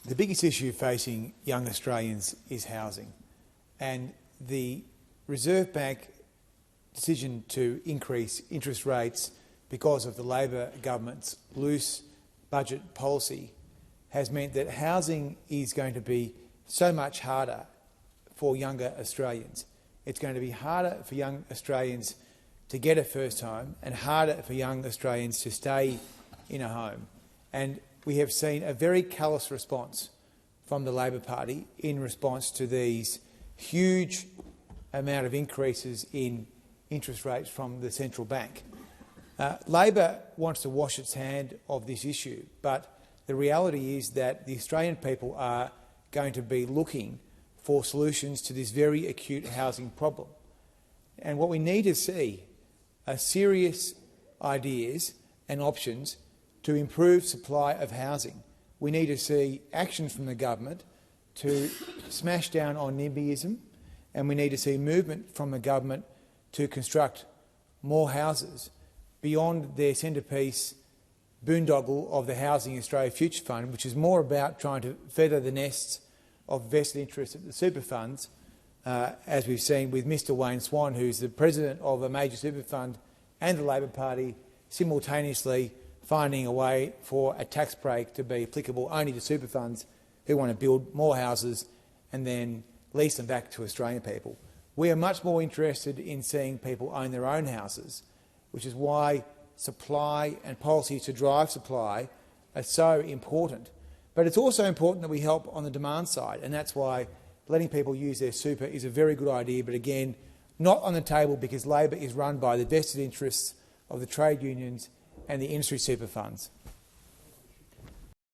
The biggest issue facing young Australians is housing, and the Reserve Bank decision to increase interest rates because of the Labor government's loose budget policy has meant that housing is going to be so much harder for younger Australians. It's going to be harder for young Australians to get a first home and harder for young Australians to stay in a home. And we have seen a very callous response from the Labor Party in response to these huge amount of increases in interest rates from the central bank. Labor wants to wash its hand of this issue, but the reality is that the Australian people are going to be looking for solutions to this very acute housing problem. And what we need to see are serious ideas and options to improve supply of housing. We need to see action from the government to smash down on NIMBYism, and we need to see movement from the government to construct more houses beyond their centrepiece boondoggle of the Housing Australia Future Fund, which is more about trying to feather the nests of vested interests at the super funds, as we've seen with Mr Wayne Swan, who's the president of a major super fund, and the Labor Party simultaneously finding a way for a tax break to be applicable only to super funds who want to build more houses and then lease them back to Australian people. We are much more interested in seeing people own their own houses, which is why supply and policies to drive supply are so important. But it's also important that we help on the demand side, and that's why letting people use their super is a very good idea, but again, not on the table because Labor is run by the vested interests of the trade unions and the industry super funds.